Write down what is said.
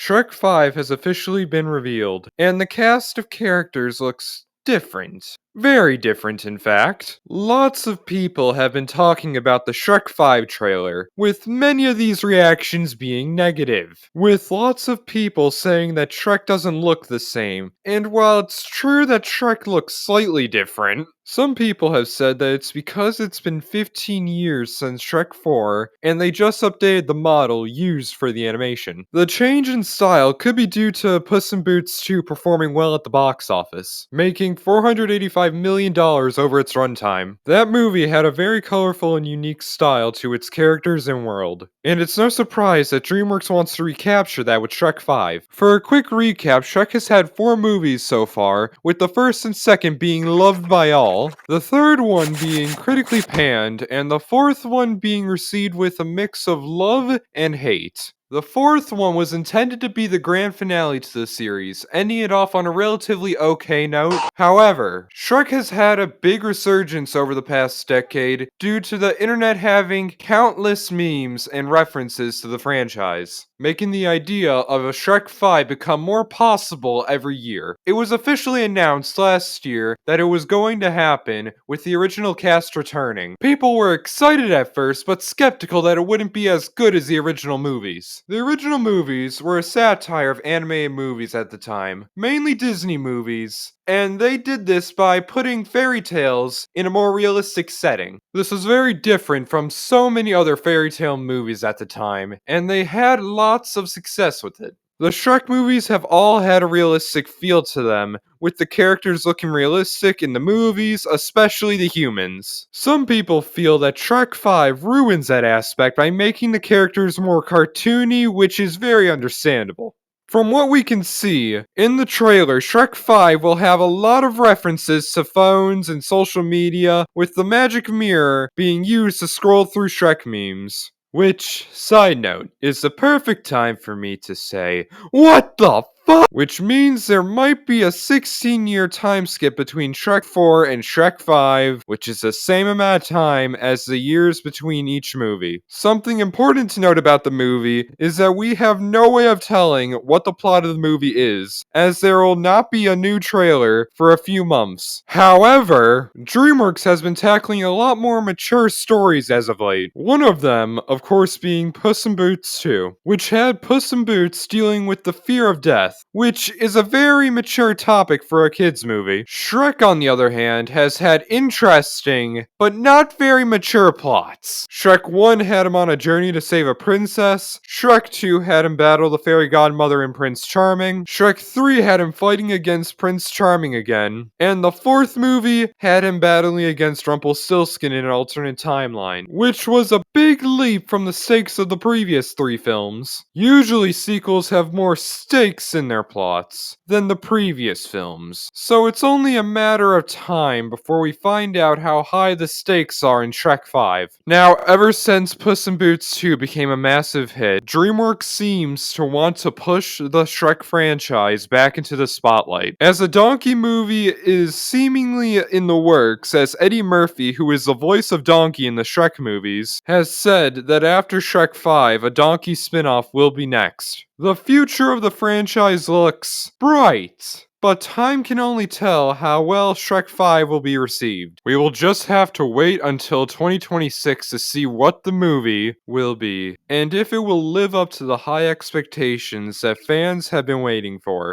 Shrek 5 has officially been revealed, and the cast of characters looks different. Very different, in fact. Lots of people have been talking about the Shrek 5 trailer, with many of these reactions being negative. With lots of people saying that Shrek doesn't look the same, and while it's true that Shrek looks slightly different, some people have said that it's because it's been 15 years since Shrek 4, and they just updated the model used for the animation. The change in style could be due to Puss in Boots 2 performing well at the box office, making $485 million over its runtime. That movie had a very colorful and unique style to its characters and world, and it's no surprise that DreamWorks wants to recapture that with Shrek 5. For a quick recap, Shrek has had 4 movies so far, with the first and second being loved by all, the third one being critically panned, and the fourth one being received with a mix of love and hate. The fourth one was intended to be the grand finale to the series, ending it off on a relatively okay note. However, Shrek has had a big resurgence over the past decade due to the internet having countless memes and references to the franchise, making the idea of a Shrek 5 become more possible every year. It was officially announced last year that it was going to happen, with the original cast returning. People were excited at first, but skeptical that it wouldn't be as good as the original movies. The original movies were a satire of animated movies at the time, mainly Disney movies, and they did this by putting fairy tales in a more realistic setting. This was very different from so many other fairy tale movies at the time, and they had lots of success with it. The Shrek movies have all had a realistic feel to them, with the characters looking realistic in the movies, especially the humans. Some people feel that Shrek 5 ruins that aspect by making the characters more cartoony, which is very understandable. From what we can see, in the trailer, Shrek 5 will have a lot of references to phones and social media, with the magic mirror being used to scroll through Shrek memes. Which, side note, is the perfect time for me to say, what the fuck? Which means there might be a 16-year time skip between Shrek 4 and Shrek 5, which is the same amount of time as the years between each movie. Something important to note about the movie is that we have no way of telling what the plot of the movie is, as there will not be a new trailer for a few months. However, DreamWorks has been tackling a lot more mature stories as of late. One of them, of course, being Puss in Boots 2, which had Puss in Boots dealing with the fear of death, which is a very mature topic for a kids movie. Shrek, on the other hand, has had interesting, but not very mature plots. Shrek 1 had him on a journey to save a princess, Shrek 2 had him battle the fairy godmother and Prince Charming, Shrek 3 had him fighting against Prince Charming again, and the fourth movie had him battling against Rumpelstiltskin in an alternate timeline, which was a big leap from the stakes of the previous 3 films. Usually sequels have more stakes in their plots than the previous films, so it's only a matter of time before we find out how high the stakes are in Shrek 5. Now, ever since Puss in Boots 2 became a massive hit, DreamWorks seems to want to push the Shrek franchise back into the spotlight, as a Donkey movie is seemingly in the works, as Eddie Murphy, who is the voice of Donkey in the Shrek movies, has said that after Shrek 5, a Donkey spin-off will be next. The future of the franchise looks bright, but time can only tell how well Shrek 5 will be received. We will just have to wait until 2026 to see what the movie will be, and if it will live up to the high expectations that fans have been waiting for.